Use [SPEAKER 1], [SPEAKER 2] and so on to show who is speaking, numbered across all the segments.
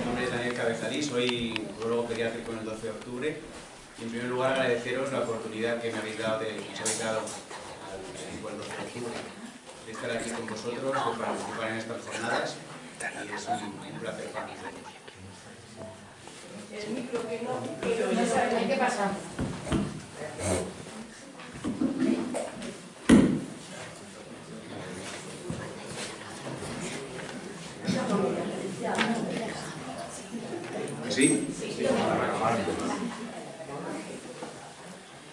[SPEAKER 1] nombre es Daniel Cabezalí, soy urologo pediátrico en el 12 de octubre y en primer lugar agradeceros la oportunidad que me habéis dado, al equipo del 12 de octubre, de estar aquí con vosotros, de participar en estas jornadas y es un placer para mí.
[SPEAKER 2] El micro que no sabe qué pasa.
[SPEAKER 1] ¿Sí?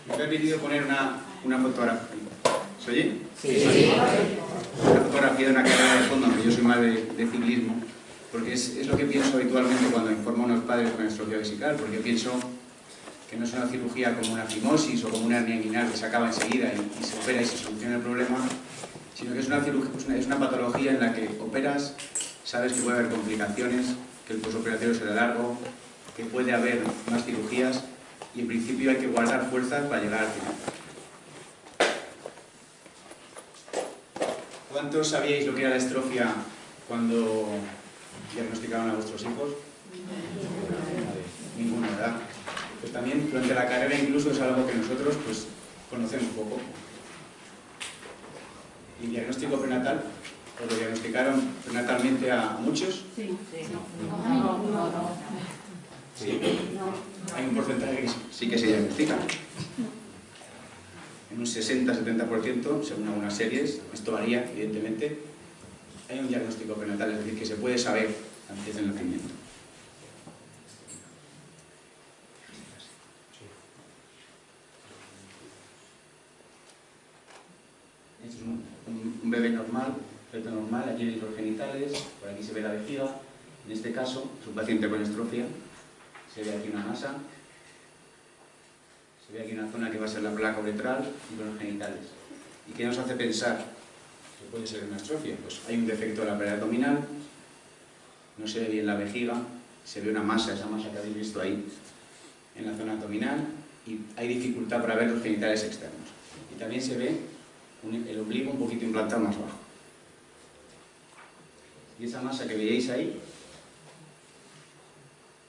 [SPEAKER 1] Me he permitido poner una fotografía. ¿Se oye?
[SPEAKER 3] Sí.
[SPEAKER 1] Una fotografía de una carrera de fondo, aunque yo soy más de ciclismo, porque es lo que pienso habitualmente cuando informo a unos padres con estrofia vesical, porque pienso que no es una cirugía como una fimosis o como una hernia inguinal que se acaba enseguida y se opera y se soluciona el problema, sino que es una patología en la que operas, sabes que puede haber complicaciones, que el postoperatorio será largo, que puede haber más cirugías y en principio hay que guardar fuerzas para llegar al final. ¿Cuántos sabíais lo que era la estrofia cuando diagnosticaron a vuestros hijos? Ninguno, ¿verdad? Pues también durante la carrera incluso es algo que nosotros pues conocemos poco. ¿Y diagnóstico prenatal? ¿Os lo diagnosticaron prenatalmente a muchos?
[SPEAKER 2] Sí.
[SPEAKER 1] Sí. Hay un porcentaje que sí que se diagnostica. En un 60-70%, según algunas series, esto varía, evidentemente, hay un diagnóstico prenatal, es decir, que se puede saber antes del nacimiento. Este es un bebé normal, feto normal, aquí veis los genitales, por aquí se ve la vejiga. En este caso, es un paciente con estrofia, se ve aquí una masa, se ve aquí una zona que va a ser la placa uretral y con los genitales. ¿Y qué nos hace pensar que puede ser una estrofia? Pues hay un defecto de la pared abdominal, no se ve bien la vejiga, se ve una masa, esa masa que habéis visto ahí en la zona abdominal, y hay dificultad para ver los genitales externos. Y también se ve el ombligo un poquito implantado más abajo. Y esa masa que veis ahí,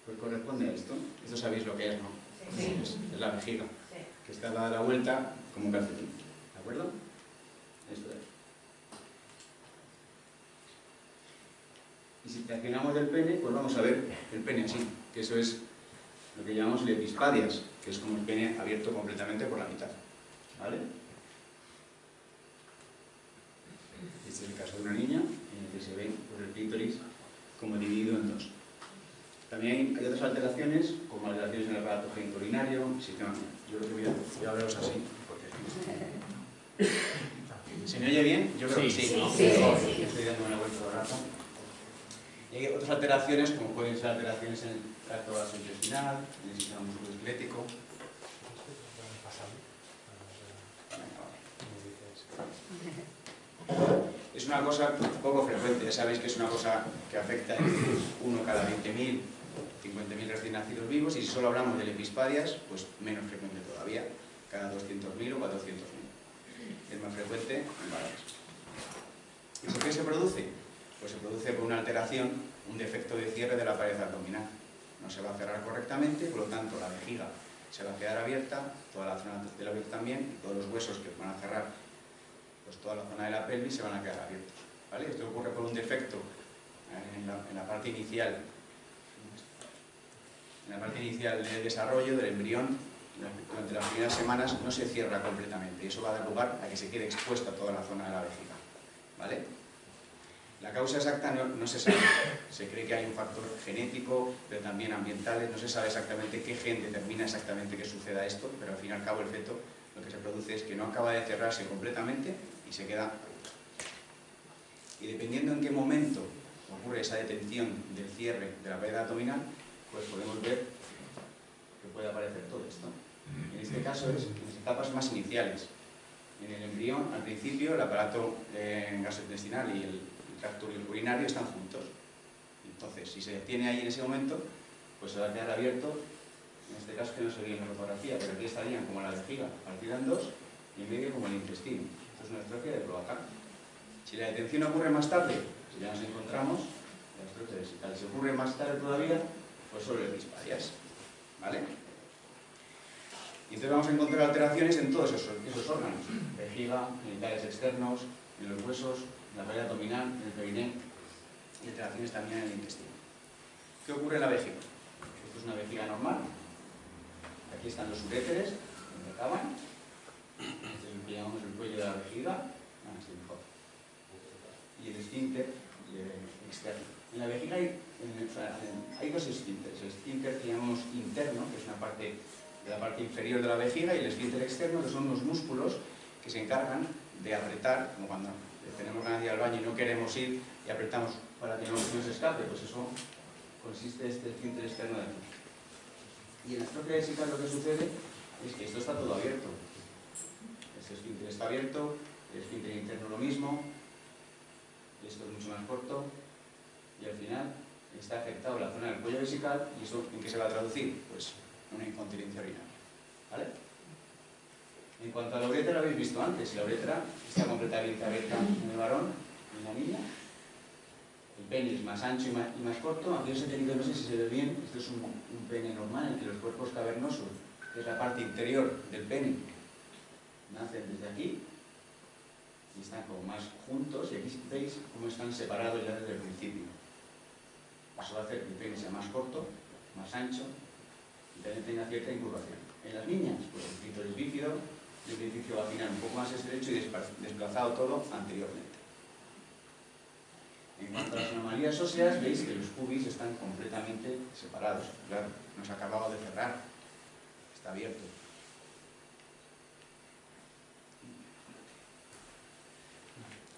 [SPEAKER 1] pues corresponde a esto. Esto sabéis lo que es, ¿no?
[SPEAKER 2] Sí.
[SPEAKER 1] Es la vejiga, que está dada la vuelta como calcetín. ¿De acuerdo? Esto es. Y si reaccionamos del pene, pues vamos a ver el pene así, que eso es lo que llamamos lepispadias, que es como el pene abierto completamente por la mitad. ¿Vale? Este es el caso de una niña, en el que se ve pues, el clítoris como dividido en dos. También hay otras alteraciones, como alteraciones en el aparato genitourinario, sistema. Yo creo que voy a hablaros así, porque... ¿Se me oye bien? Yo creo que sí, ¿no?
[SPEAKER 2] Sí.
[SPEAKER 1] Estoy dando una vuelta de rato. Y hay otras alteraciones, como pueden ser alteraciones en el tracto gastrointestinal, en el sistema musculoesquelético. Es una cosa poco frecuente, ya sabéis que es una cosa que afecta en uno cada 20.000, 50.000 recién nacidos vivos, y si solo hablamos de lepispadias, pues menos frecuente todavía, cada 200.000 o 400.000. Es más frecuente en varones. ¿Y por qué se produce? Pues se produce por una alteración, un defecto de cierre de la pared abdominal. No se va a cerrar correctamente, por lo tanto la vejiga se va a quedar abierta, toda la zona de la abierta también, y todos los huesos que van a cerrar, pues toda la zona de la pelvis se van a quedar abiertos. ¿Vale? Esto ocurre por un defecto en la parte inicial, del desarrollo del embrión. Durante las primeras semanas no se cierra completamente y eso va a dar lugar a que se quede expuesta toda la zona de la vejiga. ¿Vale? La causa exacta no se sabe. Se cree que hay un factor genético, pero también ambientales. No se sabe exactamente qué gen determina exactamente que suceda esto, pero al fin y al cabo el feto lo que se produce es que no acaba de cerrarse completamente y se queda abierto. Y dependiendo en qué momento ocurre esa detención del cierre de la pared abdominal, pues podemos ver que puede aparecer todo esto. En este caso es en las etapas más iniciales. En el embrión, al principio, el aparato gastrointestinal y el tracto urinario están juntos. Entonces, si se detiene ahí en ese momento, pues se va a quedar abierto En este caso que no se ve en la fotografía, pero aquí estarían como la vejiga, partida en dos, y en medio como el intestino. Esto es una atrofia de cloaca. Si la detención ocurre más tarde, si ya nos encontramos, la atrofia vesical. Si ocurre más tarde todavía, pues solo el disparias. ¿Vale? Y entonces vamos a encontrar alteraciones en todos esos órganos. Vejiga, genitales externos, en los huesos, en la pared abdominal, en el periné, y alteraciones también en el intestino. ¿Qué ocurre en la vejiga? Esto es una vejiga normal. Aquí están los uréteres, donde acaban. Este es lo que llamamos el cuello de la vejiga. Así mejor. Y el esfínter externo. En la vejiga hay dos esfínteres. El esfínter que llamamos interno, que es una parte de la parte inferior de la vejiga, y el esfínter externo, que son unos músculos que se encargan de apretar, como cuando tenemos ganas de ir al baño y no queremos ir y apretamos para que no se nos escape, pues eso consiste este esfínter externo de aquí. Y en la atrofia vesical lo que sucede es que esto está todo abierto. Este esfínter está abierto, el esfínter interno lo mismo, esto es mucho más corto, y al final está afectado la zona del cuello vesical, y eso ¿en qué se va a traducir? Pues una incontinencia urinaria. ¿Vale? En cuanto a la uretra, lo habéis visto antes, la uretra está completamente abierta en el varón, en la niña. El pene es más ancho y más corto. Aquí os he tenido, no sé si se ve bien, esto es un pene normal en que los cuerpos cavernosos, que es la parte interior del pene, nacen desde aquí y están como más juntos, y aquí veis cómo están separados ya desde el principio. Eso va a hacer que el pene sea más corto, más ancho y también tenga cierta incurvación. En las niñas, pues el clítoris bífido y el orificio vaginal un poco más estrecho y desplazado todo anteriormente. En cuanto a las anomalías óseas, veis que los pubis están completamente separados. Claro, no se ha acabado de cerrar, está abierto.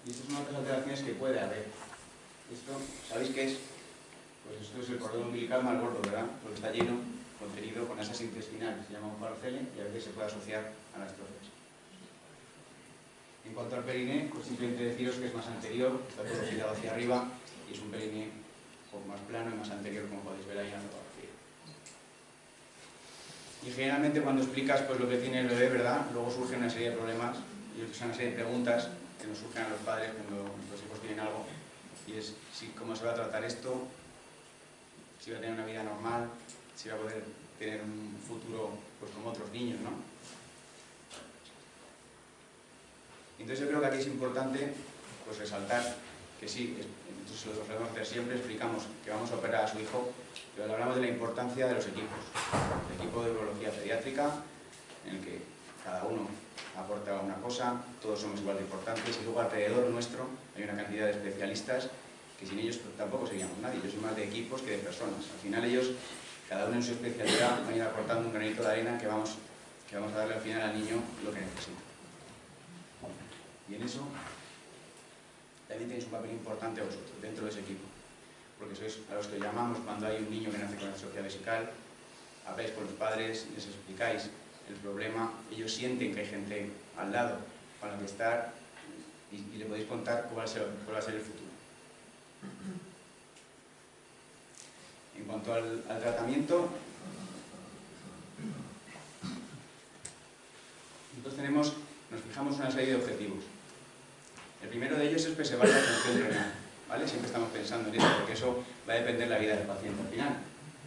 [SPEAKER 1] Y estas son otras alteraciones que puede haber. Esto, ¿sabéis qué es? Pues esto es el cordón umbilical más gordo, ¿verdad? Porque está lleno, contenido con asas intestinales, se llama un parcele, y a veces se puede asociar a las atrofias. En cuanto al periné, pues simplemente deciros que es más anterior, está todo girado hacia arriba, y es un periné un poco más plano y más anterior, como podéis ver ahí en la fotografía. Y generalmente cuando explicas pues, lo que tiene el bebé, ¿verdad? Luego surge una serie de problemas y una serie de preguntas que nos surgen a los padres cuando nuestros hijos tienen algo, y es cómo se va a tratar esto, si va a tener una vida normal, si va a poder tener un futuro pues, como otros niños, ¿no? Entonces yo creo que aquí es importante pues, resaltar que sí, entonces lo solemos hacer siempre, explicamos que vamos a operar a su hijo, pero hablamos de la importancia de los equipos. El equipo de urología pediátrica, en el que cada uno aporta una cosa, todos somos igual de importantes, y luego alrededor nuestro hay una cantidad de especialistas que sin ellos tampoco seríamos nadie. Yo soy más de equipos que de personas. Al final ellos, cada uno en su especialidad, van a ir aportando un granito de arena que vamos a darle al final al niño lo que necesita. Y en eso también tenéis un papel importante vosotros, dentro de ese equipo. Porque sois a los que llamamos cuando hay un niño que nace con atrofia vesical, habláis con los padres, les explicáis el problema, ellos sienten que hay gente al lado con la que estar y le podéis contar cuál va a ser el futuro. En cuanto al tratamiento, nosotros nos fijamos una serie de objetivos. El primero de ellos es preservar la función renal, ¿vale? Siempre estamos pensando en eso, porque eso va a depender de la vida del paciente al final.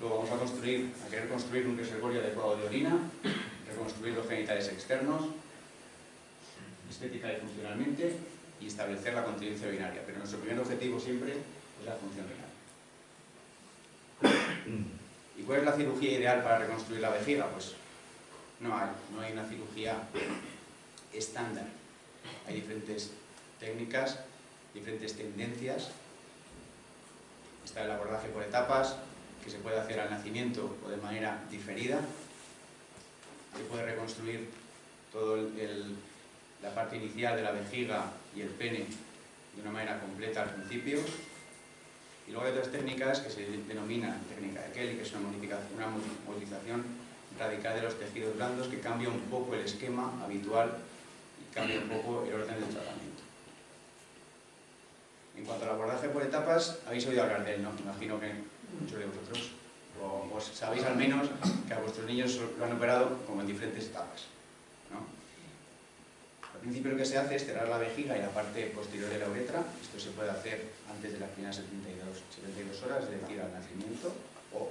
[SPEAKER 1] Luego vamos a querer construir un reservorio adecuado de orina, reconstruir los genitales externos, estética y funcionalmente, y establecer la continencia urinaria. Pero nuestro primer objetivo siempre es la función renal. ¿Y cuál es la cirugía ideal para reconstruir la vejiga? Pues no hay una cirugía estándar. Hay diferentes técnicas, diferentes tendencias. Está el abordaje por etapas, que se puede hacer al nacimiento o de manera diferida. Se puede reconstruir toda la parte inicial de la vejiga y el pene de una manera completa al principio. Y luego hay otras técnicas que se denomina técnica de Kelly, que es una movilización radical de los tejidos blandos que cambia un poco el esquema habitual y cambia un poco el orden del tratamiento. En cuanto al abordaje por etapas, habéis oído hablar de él, ¿no? Imagino que muchos de vosotros O sabéis al menos que a vuestros niños lo han operado como en diferentes etapas, ¿no? Al principio lo que se hace es cerrar la vejiga y la parte posterior de la uretra. Esto se puede hacer antes de las primeras 72 horas, es decir, al nacimiento, o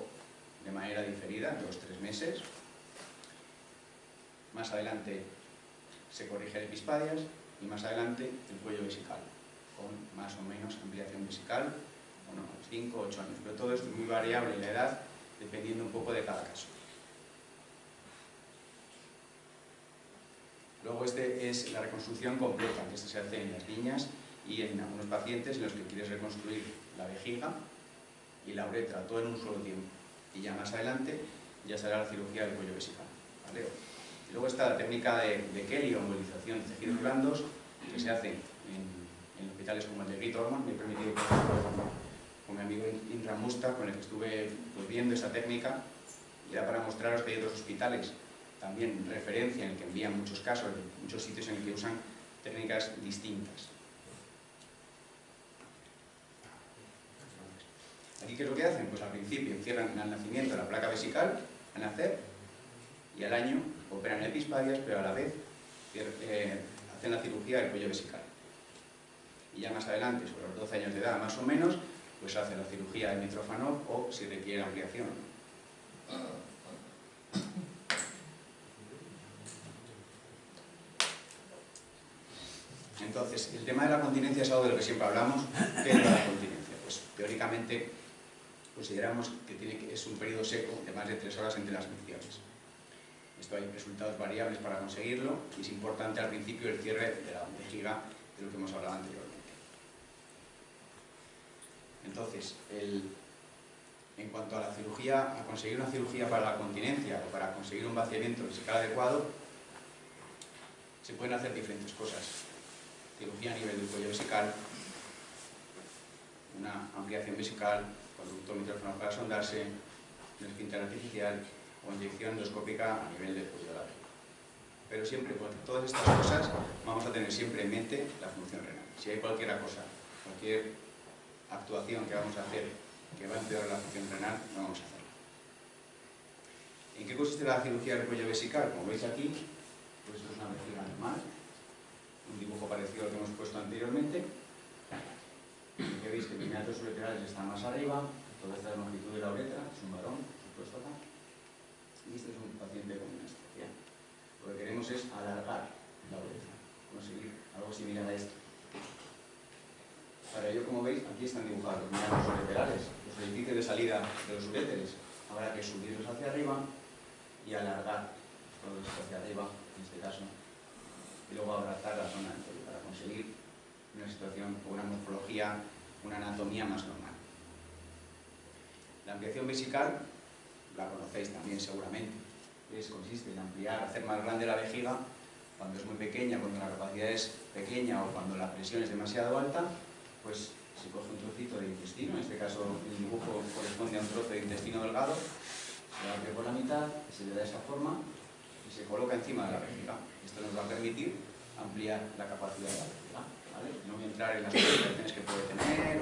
[SPEAKER 1] de manera diferida, 2-3 meses. Más adelante se corrige el epispadias y más adelante el cuello vesical, con más o menos ampliación vesical, bueno, 5 o 8 años. Pero todo esto es muy variable en la edad, dependiendo un poco de cada caso. Luego es la reconstrucción completa, que esto se hace en las niñas y en algunos pacientes en los que quieres reconstruir la vejiga y la uretra, todo en un solo tiempo. Y ya más adelante ya será la cirugía del cuello vesical, ¿vale? Y luego está la técnica de Kelly o embolización de tejidos blandos, que se hace en hospitales como el de Great Ormond. Me he permitido con mi amigo Indra Musta, con el que estuve viendo esa técnica, y era para mostraros que hay otros hospitales también referencia en el que envían muchos casos, muchos sitios en el que usan técnicas distintas. Aquí, ¿qué es lo que hacen? Pues al principio cierran al nacimiento la placa vesical, al nacer, y al año operan el epispadias, pero a la vez hacen la cirugía del cuello vesical. Y ya más adelante, sobre los 12 años de edad más o menos, pues hace la cirugía de Mitrofanov o si requiere ampliación. Entonces, el tema de la continencia es algo de lo que siempre hablamos. ¿Qué es la continencia? Pues teóricamente consideramos que es un periodo seco de más de 3 horas entre las micciones. Esto hay resultados variables para conseguirlo y es importante al principio el cierre de la vejiga, de lo que hemos hablado anteriormente. Entonces, en cuanto a la cirugía, a conseguir una cirugía para la continencia o para conseguir un vaciamiento vesical adecuado, se pueden hacer diferentes cosas. Cirugía a nivel del cuello vesical, una ampliación vesical, conducto mitrófono para sondarse, un esfínter artificial o inyección endoscópica a nivel del cuello de la vejiga. Pero siempre, con todas estas cosas, vamos a tener siempre en mente la función renal. Si hay cualquier cosa, cualquier actuación que vamos a hacer que va a empeorar la función renal, no vamos a hacerla. ¿En qué consiste la cirugía del cuello vesical? Como veis aquí, pues esto es una vejiga normal, un dibujo parecido al que hemos puesto anteriormente. Que veis que los meatos ureterales están más arriba, toda esta longitud de la uretra, es un varón, por supuesto acá, y este es un paciente con una anestesia. Lo que queremos es alargar la uretra, conseguir algo similar a esto. Para ello, como veis, aquí están dibujados los meatos ureterales, los orificios de salida de los uréteres. Habrá que subirlos hacia arriba y alargar todo esto hacia arriba, en este caso, y luego abrazar la zona para conseguir una situación o una morfología, una anatomía más normal. La ampliación vesical la conocéis también seguramente. Consiste en ampliar, hacer más grande la vejiga cuando es muy pequeña, cuando la capacidad es pequeña o cuando la presión es demasiado alta, pues se coge un trocito de intestino, en este caso el dibujo corresponde a un trozo de intestino delgado, se abre por la mitad, se le da esa forma y se coloca encima de la vejiga. Esto nos va a permitir ampliar la capacidad de la vejiga, ¿vale? No voy a entrar en las complicaciones que puede tener,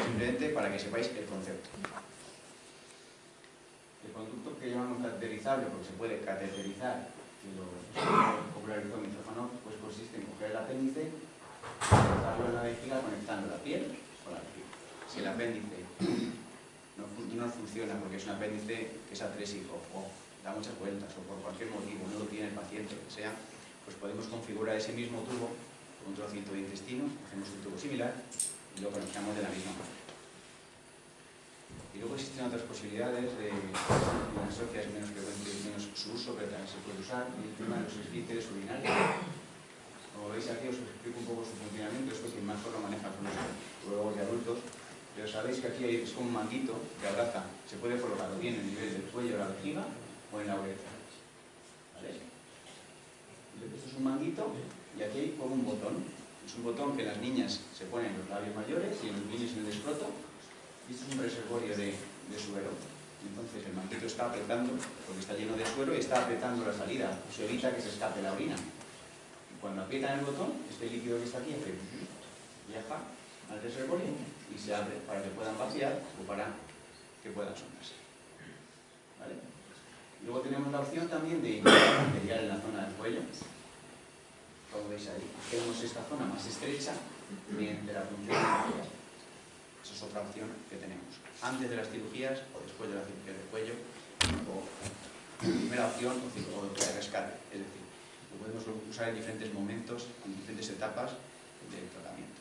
[SPEAKER 1] simplemente para que sepáis el concepto. El conducto que llamamos cateterizable, porque se puede cateterizar, que lo popularizó Mitrofanov, pues consiste en coger el apéndice, colocarlo en la vejiga conectando la piel con la vejiga. Si el apéndice no funciona porque es un apéndice que es atrésico o da muchas vueltas o por cualquier motivo no lo tiene el paciente, lo que sea, pues podemos configurar ese mismo tubo con un trocito de intestino, hacemos un tubo similar y lo conectamos de la misma manera. Y luego existen otras posibilidades de una sociedad es menos frecuente y menos su uso, pero también se puede usar, y el tema de los esfínteres urinarios. Como veis aquí os explico un poco su funcionamiento, esto quien mejor lo maneja son los urólogos de adultos, pero sabéis que aquí es como un manguito que abraza, se puede colocar bien en el nivel del cuello de la vejiga o en la uretra. ¿Vale? Esto es un manguito y aquí hay como un botón. Es un botón que en las niñas se pone en los labios mayores y en los niños en el escroto. Y esto es un reservorio de suero. Entonces el manguito está apretando, porque está lleno de suero, y está apretando la salida. Eso evita que se escape la orina. Y cuando aprietan el botón, este líquido que está aquí viaja al reservorio y se abre para que puedan vaciar o para que puedan sonarse. Luego tenemos la opción también de integrar material en la zona del cuello. Como veis ahí, tenemos esta zona más estrecha mediante la punción de cirugías. Esa es otra opción que tenemos. Antes de las cirugías o después de la cirugía del cuello, o primera opción o de rescate. Es decir, lo podemos usar en diferentes momentos, en diferentes etapas del tratamiento.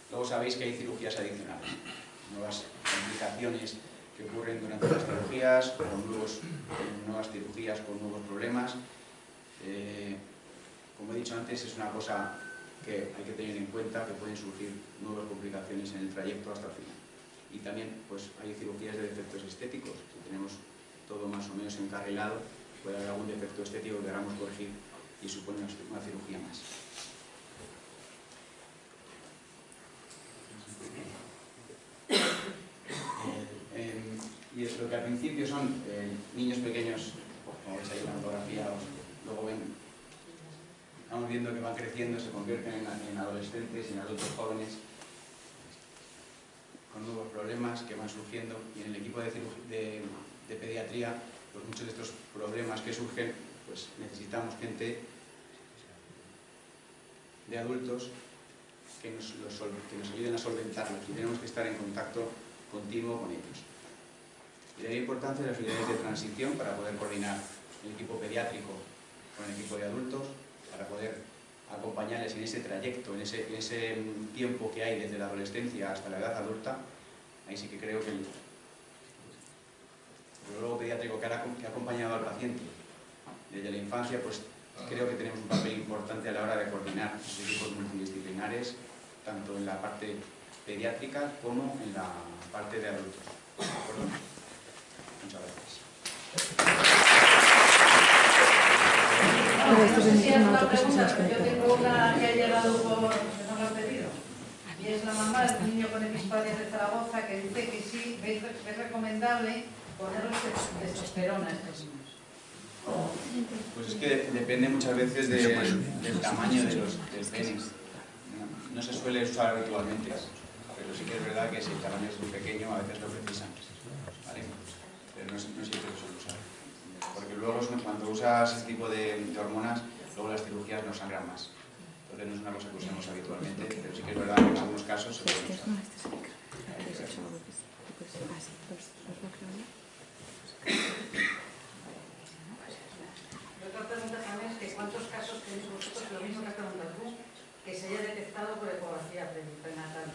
[SPEAKER 1] Luego sabéis que hay cirugías adicionales, nuevas complicaciones que ocurren durante las cirugías, o nuevas cirugías con nuevos problemas. Como he dicho antes, es una cosa que hay que tener en cuenta, que pueden surgir nuevas complicaciones en el trayecto hasta el final. Y también pues, hay cirugías de defectos estéticos. Si tenemos todo más o menos encarrilado, puede haber algún defecto estético que queramos corregir y supone una cirugía más. Y es lo que al principio son niños pequeños, como veis ahí en la fotografía, luego vamos viendo que van creciendo, se convierten en adolescentes y en adultos jóvenes con nuevos problemas que van surgiendo, y en el equipo de pediatría, pues muchos de estos problemas que surgen, pues necesitamos gente de adultos que nos ayuden a solventarlos, y tenemos que estar en contacto continuo con ellos. Y de ahí la importancia de las unidades de transición para poder coordinar el equipo pediátrico con el equipo de adultos, para poder acompañarles en ese trayecto, en ese tiempo que hay desde la adolescencia hasta la edad adulta. Ahí sí que creo que el neurólogo pediátrico que ha acompañado al paciente desde la infancia, pues creo que tenemos un papel importante a la hora de coordinar los equipos multidisciplinares, tanto en la parte pediátrica como en la parte de adultos. ¿De acuerdo? Muchas gracias.
[SPEAKER 2] No sé si es una pregunta, pero yo tengo una que ha llegado por que no lo han pedido. Y es la mamá del niño con epispadia de Zaragoza, que dice que sí, que es recomendable ponerles testosterona a estos niños.
[SPEAKER 1] Pues es que depende muchas veces del tamaño del pene. No se suele usar habitualmente, pero sí que es verdad que si el tamaño es muy pequeño, a veces lo precisan, ¿vale? Pero no siempre se suele usar. Porque luego cuando usas ese tipo de hormonas, luego las cirugías no sangran más. Entonces no es una cosa que usemos habitualmente, pero sí que es verdad que en algunos casos se puede usar.
[SPEAKER 2] Otra pregunta también es que ¿cuántos casos tenéis vosotros, lo mismo que has preguntado tú, que se haya detectado por ecografía prenatal?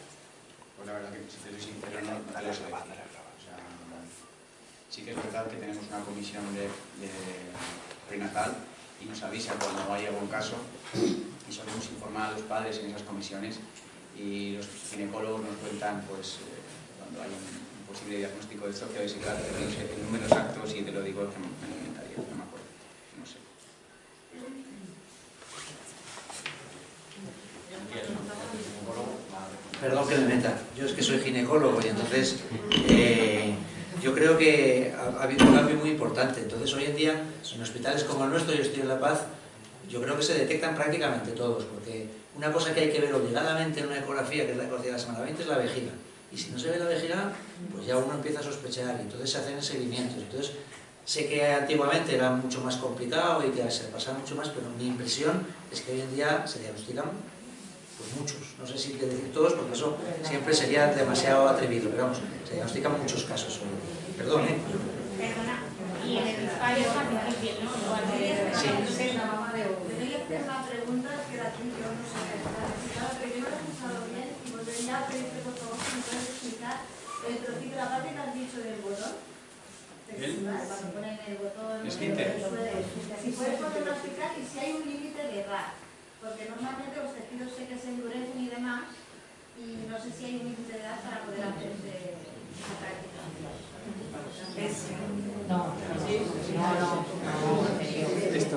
[SPEAKER 1] Pues la verdad que, si te soy sincero, no te lo sé decir. O sea, sí que es verdad que tenemos una comisión de prenatal y nos avisa cuando hay algún caso, y solemos informar a los padres en esas comisiones, y los ginecólogos nos cuentan pues, cuando hay un posible diagnóstico de estrofia vesicral. No sé el número exacto, si te lo digo, que me lo inventaría, no me acuerdo, no sé.
[SPEAKER 3] Perdón que me meta, yo es que soy ginecólogo y entonces yo creo que ha habido un cambio muy importante. Entonces hoy en día en hospitales como el nuestro, yo estoy en La Paz, yo creo que se detectan prácticamente todos, porque una cosa que hay que ver obligadamente en una ecografía, que es la ecografía de la semana 20, es la vejiga. Y si no se ve la vejiga, pues ya uno empieza a sospechar, y entonces se hacen seguimientos. Entonces sé que antiguamente era mucho más complicado y que se pasaba mucho más, pero mi impresión es que hoy en día se diagnostican pues muchos, no sé si hay que decir todos, porque eso siempre sería demasiado atrevido, pero vamos, se diagnostican muchos casos. Perdón, ¿eh?
[SPEAKER 4] Perdona, y el epispadio es más difícil, ¿no?
[SPEAKER 2] Sí, la mamá de Hugo.
[SPEAKER 5] Te voy a hacer una pregunta que la tengo, yo no sé qué está, pero yo no lo he escuchado bien y volvería a pedirte por favor si me puedes explicar el trocito, la parte que has dicho del botón. Cuando ponen el botón, si puedes volverlo a explicar y si hay un límite de edad, porque normalmente los tejidos sé que se endurecen y demás, y no sé si hay un límite de edad para poder hacer esa práctica.
[SPEAKER 2] No.
[SPEAKER 1] Esto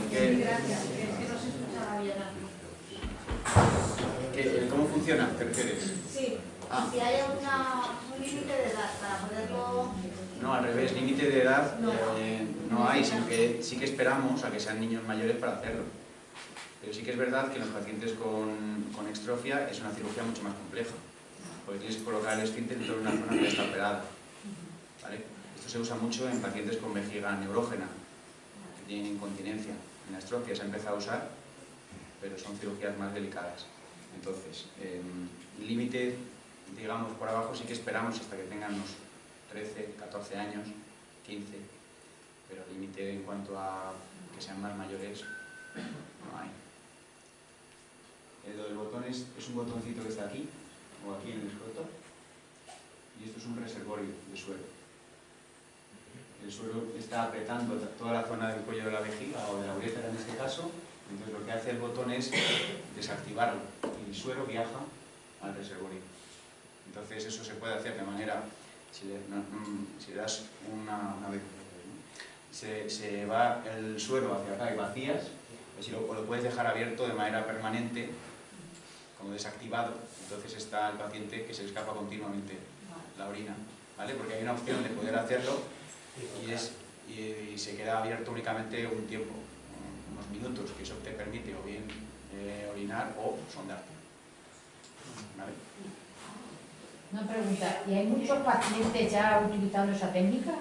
[SPEAKER 5] Gracias, es que no se escuchaba bien aquí.
[SPEAKER 1] ¿Cómo funciona? ¿Te refieres?
[SPEAKER 5] Sí, si hay un límite de edad para poderlo...
[SPEAKER 1] No, al revés, límite de edad no hay, sino que sí que esperamos a que sean niños mayores para hacerlo. Pero sí que es verdad que en los pacientes con extrofia es una cirugía mucho más compleja, porque tienes que colocar el esfínter en toda una zona que está operada. ¿vale? Esto se usa mucho en pacientes con vejiga neurógena, que tienen incontinencia. En la estrofia se ha empezado a usar, pero son cirugías más delicadas. Entonces, límite, digamos, por abajo sí que esperamos hasta que tengan unos 13, 14 años, 15, pero límite en cuanto a que sean más mayores, no hay. Lo del botón es un botoncito que está aquí, o aquí en el escroto, y esto es un reservorio de suero. El suero está apretando toda la zona del cuello de la vejiga, o de la urétera en este caso, entonces lo que hace el botón es desactivarlo, y el suero viaja al reservorio. Entonces eso se puede hacer de manera, si le das una vez, se va el suero hacia acá y vacías, o lo puedes dejar abierto de manera permanente, como desactivado, entonces está el paciente que se le escapa continuamente la orina, ¿vale? Porque hay una opción de poder hacerlo y se queda abierto únicamente un tiempo, unos minutos, que eso te permite o bien orinar o sondarte, ¿vale?
[SPEAKER 6] Una pregunta, ¿y hay muchos pacientes ya utilizando esa técnica?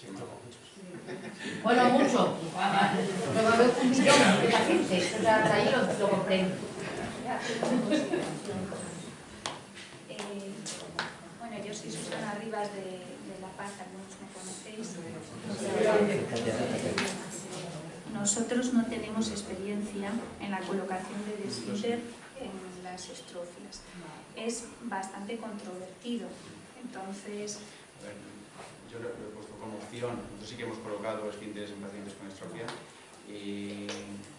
[SPEAKER 1] Sí, muchos.
[SPEAKER 6] Bueno, mucho. Porque va a haber 1 millón de pacientes, o sea, hasta ahí lo comprendo.
[SPEAKER 7] Bueno, yo soy Susana Rivas de La Paz, algunos me conocéis. Nosotros no tenemos experiencia en la colocación de esfínter en las estrofias. Es bastante controvertido, entonces...
[SPEAKER 1] A ver, yo lo he puesto como opción. Nosotros sí que hemos colocado esfínteres en pacientes con estrofia y,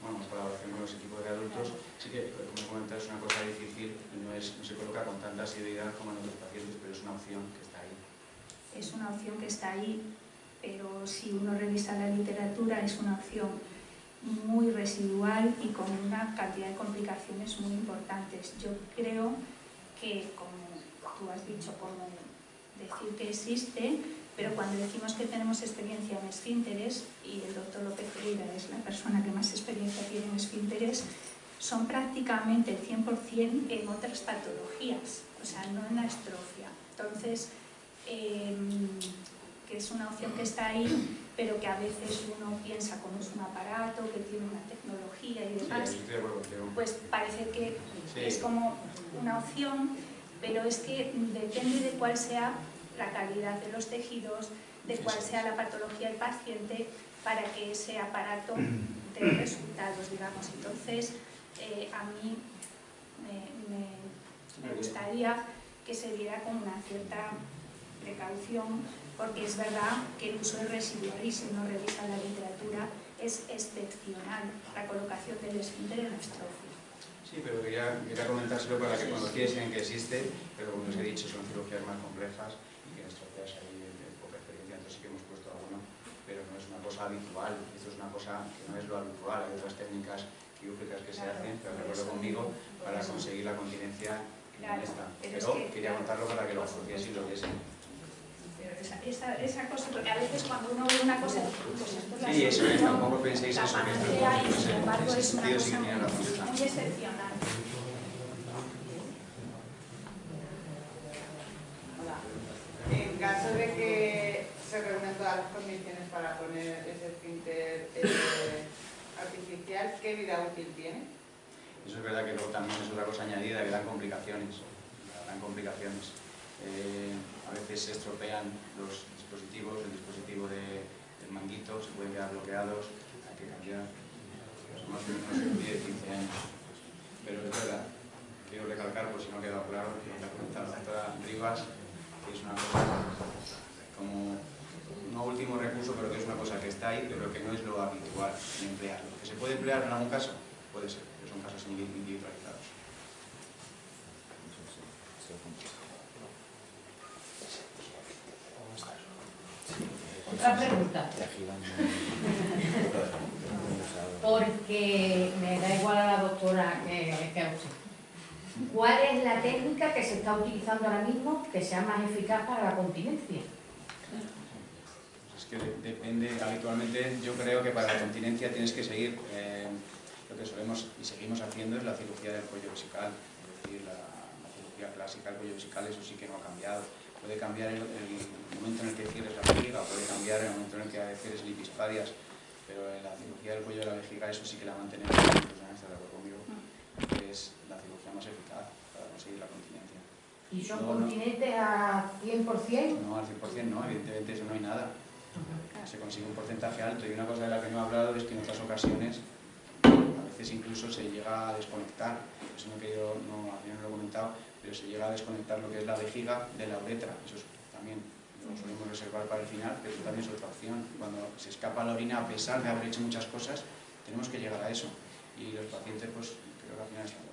[SPEAKER 1] bueno, en colaboración con los equipos de adultos, sí que, como he comentado, es una cosa difícil y no se coloca con tanta asiduidad como en otros pacientes, pero es una opción que está ahí.
[SPEAKER 7] Es una opción que está ahí, pero si uno revisa la literatura es una opción muy residual y con una cantidad de complicaciones muy importantes. Yo creo que, como tú has dicho, como decir que existe, pero cuando decimos que tenemos experiencia en esfínteres, y el doctor López Pereira es la persona que más experiencia tiene en esfínteres, son prácticamente el 100% en otras patologías, o sea, no en la estrofia. Entonces, que es una opción que está ahí, pero que a veces uno piensa como es un aparato, que tiene una tecnología y demás, pues parece que es como una opción, pero es que depende de cuál sea la calidad de los tejidos, de cuál sea la patología del paciente, para que ese aparato dé resultados, digamos. Entonces, a mí me gustaría que se diera con una cierta precaución, porque es verdad que el uso es residual y si uno revisa la literatura es excepcional la colocación del esfínter en la estrofia.
[SPEAKER 1] Sí, pero quería comentárselo para que conociesen que existe, pero como os he dicho, son cirugías más complejas y que en estrofias hay poca experiencia, entonces sí que hemos puesto alguno, pero no es una cosa habitual, esto es una cosa que no es lo habitual, hay otras técnicas quirúrgicas que se hacen, pero recuerdo conmigo, para conseguir la continencia esta. Pero quería contarlo para que lo asociéis y lo viesen.
[SPEAKER 7] Esa cosa, porque a veces cuando uno ve una cosa, pues esto es la
[SPEAKER 1] sí, eso es, tampoco
[SPEAKER 7] la
[SPEAKER 1] penséis eso, que
[SPEAKER 7] panacea, y sin embargo
[SPEAKER 1] en ese
[SPEAKER 7] es una
[SPEAKER 1] sentido sí
[SPEAKER 7] cosa
[SPEAKER 1] que tiene razón.
[SPEAKER 7] muy excepcional.
[SPEAKER 2] Hola. En caso de que se reúnan todas las condiciones para poner ese esfínter artificial, ¿qué vida útil tiene?
[SPEAKER 1] Eso es verdad que luego también es otra cosa añadida, que dan complicaciones. A veces se estropean los dispositivos, el dispositivo del manguito, se pueden quedar bloqueados, hay que cambiar, más o menos 10, 15 años. Pero es verdad, quiero recalcar, por si no ha quedado claro, que la doctora Rivas, que es una cosa como no último recurso, pero que es una cosa que está ahí, pero que no es lo habitual en emplearlo. ¿Que se puede emplear en algún caso? Puede ser, pero son casos individualizados.
[SPEAKER 6] Otra pregunta. Porque me da igual a la doctora que a usted. ¿Cuál es la técnica que se está utilizando ahora mismo que sea más eficaz para la continencia?
[SPEAKER 1] Es que depende, habitualmente yo creo que para la continencia tienes que seguir lo que solemos y seguimos haciendo es la cirugía del cuello vesical, es decir, la cirugía clásica del cuello vesical, eso sí que no ha cambiado. puede cambiar el momento en el que cierres la vejiga, puede cambiar el momento en el que cierres lipispadias, pero en la cirugía del cuello de la vejiga eso sí que la mantenemos, incluso en esta de acuerdo conmigo, que es la cirugía más eficaz para conseguir la continencia.
[SPEAKER 6] ¿Y son
[SPEAKER 1] Luego,
[SPEAKER 6] continentes a 100%?
[SPEAKER 1] No, al 100% no, evidentemente eso no hay nada. Se consigue un porcentaje alto, y una cosa de la que no he hablado es que en otras ocasiones a veces incluso se llega a desconectar, eso no he querido, no, al final no lo he comentado, pero se llega a desconectar lo que es la vejiga de la uretra. Eso también lo solemos reservar para el final, pero eso también es otra opción. Cuando se escapa la orina, a pesar de haber hecho muchas cosas, tenemos que llegar a eso, y los pacientes pues creo que al final están